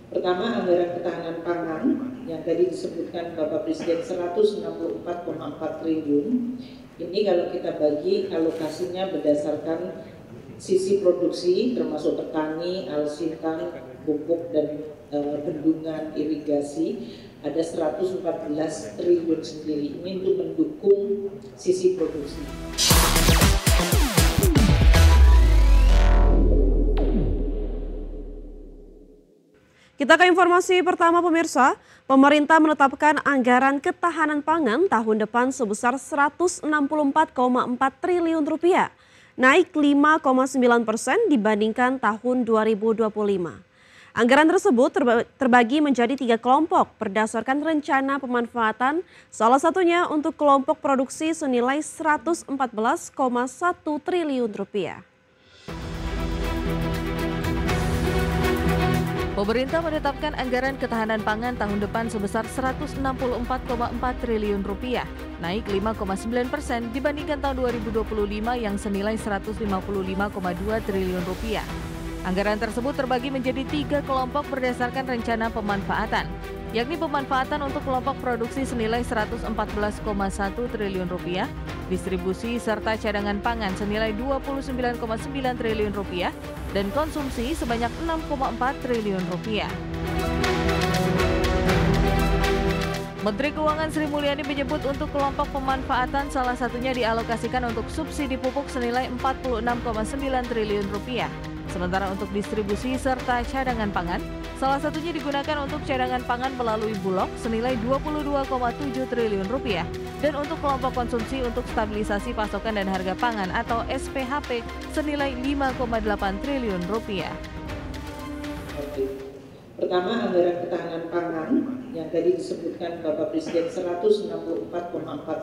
Pertama, anggaran ketahanan pangan yang tadi disebutkan Bapak Presiden 164,4 triliun. Ini kalau kita bagi alokasinya berdasarkan sisi produksi termasuk petani, alsintan, pupuk dan bendungan irigasi ada 114 triliun sendiri. Ini untuk mendukung sisi produksi. Kita ke informasi pertama pemirsa, pemerintah menetapkan anggaran ketahanan pangan tahun depan sebesar 164,4 triliun rupiah, naik 5,9% dibandingkan tahun 2025. Anggaran tersebut terbagi menjadi 3 kelompok berdasarkan rencana pemanfaatan, salah satunya untuk kelompok produksi senilai 114,1 triliun rupiah. Pemerintah menetapkan anggaran ketahanan pangan tahun depan sebesar 164,4 triliun rupiah, naik 5,9% dibandingkan tahun 2025 yang senilai 155,2 triliun rupiah. Anggaran tersebut terbagi menjadi 3 kelompok berdasarkan rencana pemanfaatan, yakni pemanfaatan untuk kelompok produksi senilai 114,1 triliun rupiah, distribusi serta cadangan pangan senilai 29,9 triliun rupiah, dan konsumsi sebanyak 6,4 triliun rupiah. Menteri Keuangan Sri Mulyani menyebut untuk kelompok pemanfaatan salah satunya dialokasikan untuk subsidi pupuk senilai 46,9 triliun rupiah. Sementara untuk distribusi serta cadangan pangan, salah satunya digunakan untuk cadangan pangan melalui Bulog senilai 22,7 triliun rupiah dan untuk kelompok konsumsi untuk stabilisasi pasokan dan harga pangan atau SPHP senilai 5,8 triliun rupiah. Pertama, anggaran ketahanan pangan yang tadi disebutkan Bapak Presiden 164,4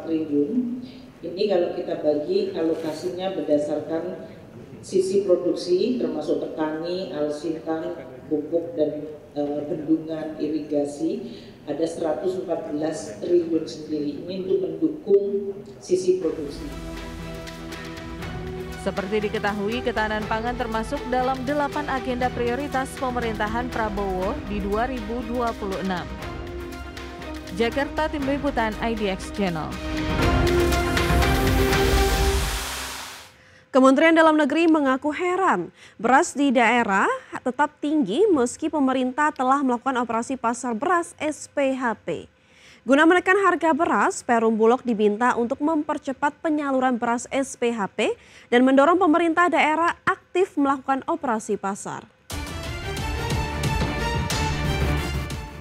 triliun. Ini kalau kita bagi alokasinya berdasarkan sisi produksi termasuk petani, alsintan, pupuk dan bendungan irigasi ada 114 triliun sendiri. Ini untuk mendukung sisi produksi. Seperti diketahui, ketahanan pangan termasuk dalam 8 agenda prioritas pemerintahan Prabowo di 2026. Jakarta, Tim Liputan IDX Channel. Kementerian Dalam Negeri mengaku heran, beras di daerah tetap tinggi meski pemerintah telah melakukan operasi pasar beras SPHP. Guna menekan harga beras, Perum Bulog diminta untuk mempercepat penyaluran beras SPHP dan mendorong pemerintah daerah aktif melakukan operasi pasar.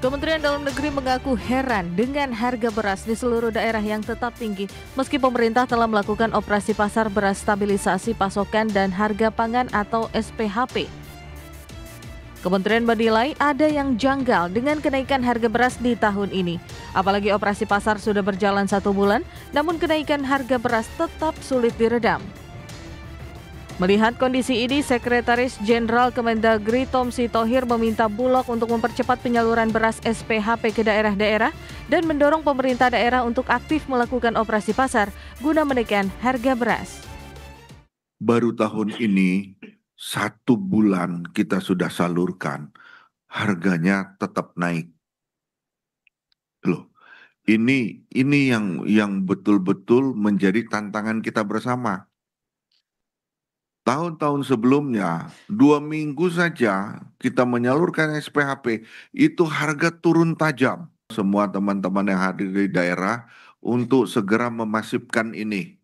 Kementerian Dalam Negeri mengaku heran dengan harga beras di seluruh daerah yang tetap tinggi meski pemerintah telah melakukan operasi pasar beras stabilisasi pasokan dan harga pangan atau SPHP. Kementerian menilai ada yang janggal dengan kenaikan harga beras di tahun ini. Apalagi operasi pasar sudah berjalan 1 bulan, namun kenaikan harga beras tetap sulit diredam. Melihat kondisi ini, Sekretaris Jenderal Kemendagri Tomsi Thohir meminta Bulog untuk mempercepat penyaluran beras SPHP ke daerah-daerah dan mendorong pemerintah daerah untuk aktif melakukan operasi pasar guna menekan harga beras. Baru tahun ini 1 bulan kita sudah salurkan, harganya tetap naik. Loh, ini yang betul-betul menjadi tantangan kita bersama. Tahun-tahun sebelumnya, 2 minggu saja kita menyalurkan SPHP, itu harga turun tajam. Semua teman-teman yang hadir di daerah untuk segera memasifkan ini.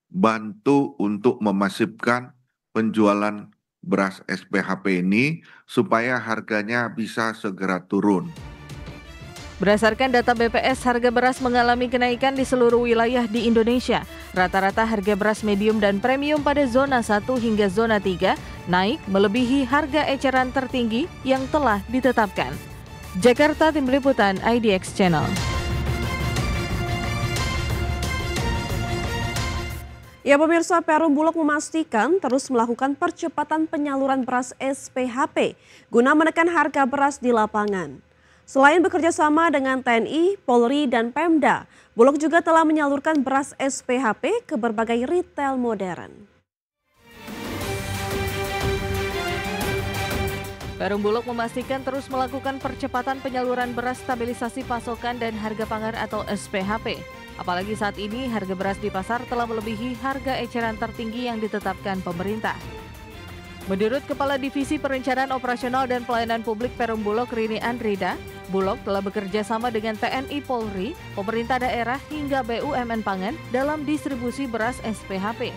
Bantu untuk memasifkan penjualan beras SPHP ini supaya harganya bisa segera turun. Berdasarkan data BPS, harga beras mengalami kenaikan di seluruh wilayah di Indonesia. Rata-rata harga beras medium dan premium pada zona 1 hingga zona 3 naik melebihi harga eceran tertinggi yang telah ditetapkan. Jakarta, Tim Liputan IDX Channel. Ya pemirsa, Perum Bulog memastikan terus melakukan percepatan penyaluran beras SPHP guna menekan harga beras di lapangan. Selain bekerja sama dengan TNI, Polri, dan Pemda, Bulog juga telah menyalurkan beras SPHP ke berbagai retail modern. Perum Bulog memastikan terus melakukan percepatan penyaluran beras stabilisasi pasokan dan harga pangan atau SPHP. Apalagi saat ini harga beras di pasar telah melebihi harga eceran tertinggi yang ditetapkan pemerintah. Menurut Kepala Divisi Perencanaan Operasional dan Pelayanan Publik Perum Bulog Rini Andrida, Bulog telah bekerja sama dengan TNI Polri, pemerintah daerah hingga BUMN Pangan dalam distribusi beras SPHP.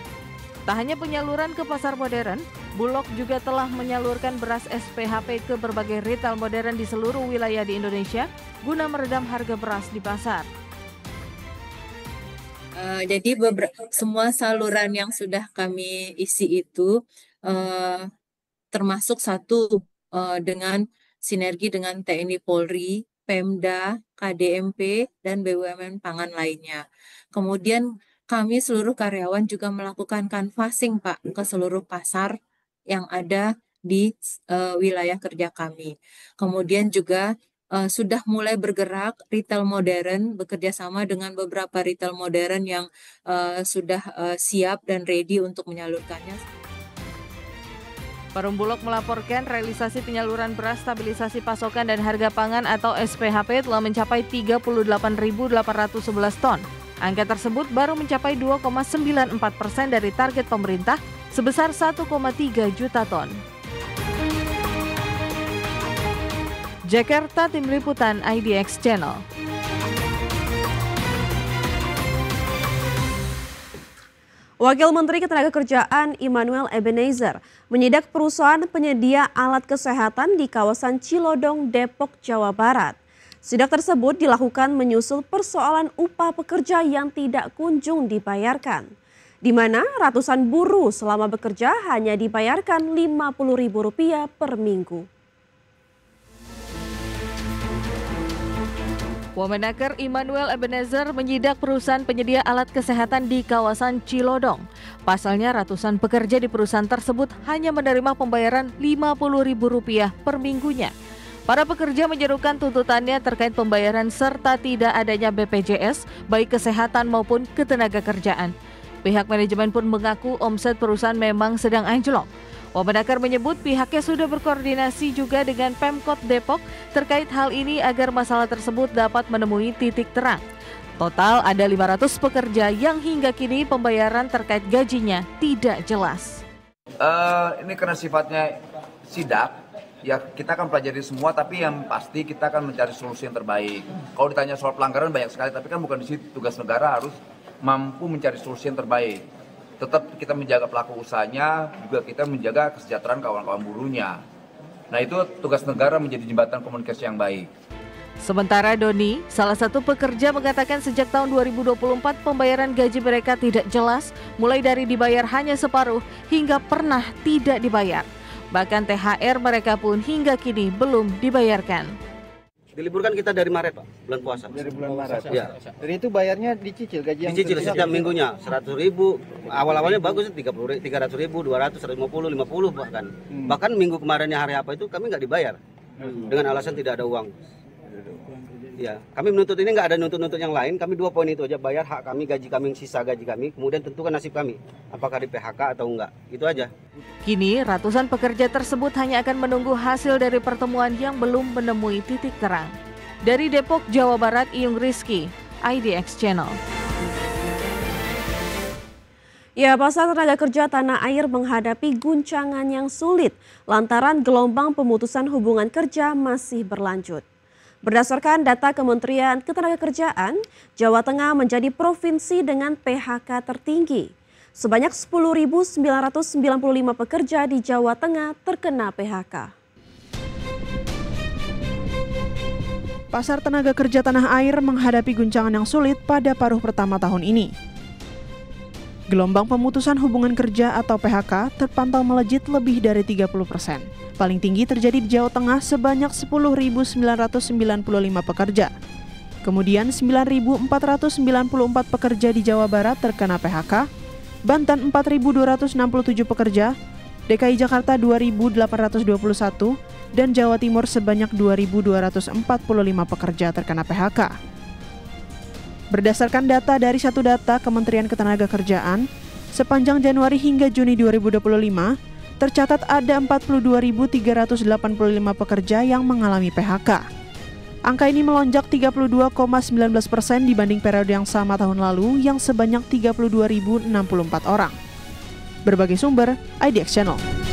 Tak hanya penyaluran ke pasar modern, Bulog juga telah menyalurkan beras SPHP ke berbagai retail modern di seluruh wilayah di Indonesia guna meredam harga beras di pasar. Jadi semua saluran yang sudah kami isi itu termasuk satu dengan sinergi dengan TNI Polri, Pemda, KDMP, dan BUMN Pangan lainnya. Kemudian kami seluruh karyawan juga melakukan canvassing Pak ke seluruh pasar yang ada di wilayah kerja kami. Kemudian juga sudah mulai bergerak retail modern, bekerja sama dengan beberapa retail modern yang sudah siap dan ready untuk menyalurkannya. Perum Bulog melaporkan realisasi penyaluran beras stabilisasi pasokan dan harga pangan atau SPHP telah mencapai 38.811 ton. Angka tersebut baru mencapai 2,94% dari target pemerintah sebesar 1,3 juta ton. Jakarta, Tim Liputan IDX Channel. Wakil Menteri Ketenagakerjaan Immanuel Ebenezer menyidak perusahaan penyedia alat kesehatan di kawasan Cilodong, Depok, Jawa Barat. Sidak tersebut dilakukan menyusul persoalan upah pekerja yang tidak kunjung dibayarkan, di mana ratusan buruh selama bekerja hanya dibayarkan Rp50.000 per minggu. Wamenaker Immanuel Ebenezer menyidak perusahaan penyedia alat kesehatan di kawasan Cilodong. Pasalnya ratusan pekerja di perusahaan tersebut hanya menerima pembayaran Rp50.000 per minggunya. Para pekerja menyerukan tuntutannya terkait pembayaran serta tidak adanya BPJS, baik kesehatan maupun ketenagakerjaan. Pihak manajemen pun mengaku omset perusahaan memang sedang anjlok. Wamenaker menyebut pihaknya sudah berkoordinasi juga dengan Pemkot Depok terkait hal ini agar masalah tersebut dapat menemui titik terang. Total ada 500 pekerja yang hingga kini pembayaran terkait gajinya tidak jelas. Ini karena sifatnya sidak, ya kita akan pelajari semua, tapi yang pasti kita akan mencari solusi yang terbaik. Kalau ditanya soal pelanggaran banyak sekali, tapi kan bukan di situ. Tugas negara harus mampu mencari solusi yang terbaik. Tetap kita menjaga pelaku usahanya, juga kita menjaga kesejahteraan kawan-kawan buruhnya. Nah itu tugas negara menjadi jembatan komunikasi yang baik. Sementara Doni, salah satu pekerja mengatakan sejak tahun 2024 pembayaran gaji mereka tidak jelas, mulai dari dibayar hanya separuh hingga pernah tidak dibayar. Bahkan THR mereka pun hingga kini belum dibayarkan. Diliburkan kita dari Maret, Pak, bulan puasa. Dari bulan Maret. Ya. Dari itu bayarnya dicicil gaji yang dicicil setiap minggunya 100.000. Awal-awalnya bagus 300.000, 200, 150, 50 bahkan. Bahkan minggu kemarinnya hari apa itu kami nggak dibayar dengan alasan tidak ada uang. Ya, kami menuntut ini nggak ada nuntut yang lain. Kami 2 poin itu aja, bayar hak kami, gaji kami, sisa gaji kami, kemudian tentukan nasib kami, apakah di PHK atau enggak. Itu aja. Kini ratusan pekerja tersebut hanya akan menunggu hasil dari pertemuan yang belum menemui titik terang. Dari Depok, Jawa Barat, Iyung Rizky, IDX Channel. Ya, pasar tenaga kerja tanah air menghadapi guncangan yang sulit lantaran gelombang pemutusan hubungan kerja masih berlanjut. Berdasarkan data Kementerian Ketenagakerjaan, Jawa Tengah menjadi provinsi dengan PHK tertinggi. Sebanyak 10.995 pekerja di Jawa Tengah terkena PHK. Pasar tenaga kerja tanah air menghadapi guncangan yang sulit pada paruh pertama tahun ini. Gelombang pemutusan hubungan kerja atau PHK terpantau melejit lebih dari 30%. Paling tinggi terjadi di Jawa Tengah sebanyak 10.995 pekerja. Kemudian 9.494 pekerja di Jawa Barat terkena PHK, Banten 4.267 pekerja, DKI Jakarta 2.821, dan Jawa Timur sebanyak 2.245 pekerja terkena PHK. Berdasarkan data dari Satu Data Kementerian Ketenagakerjaan, sepanjang Januari hingga Juni 2025, tercatat ada 42.385 pekerja yang mengalami PHK. Angka ini melonjak 32,19% dibanding periode yang sama tahun lalu yang sebanyak 32.064 orang. Berbagai sumber, IDX Channel.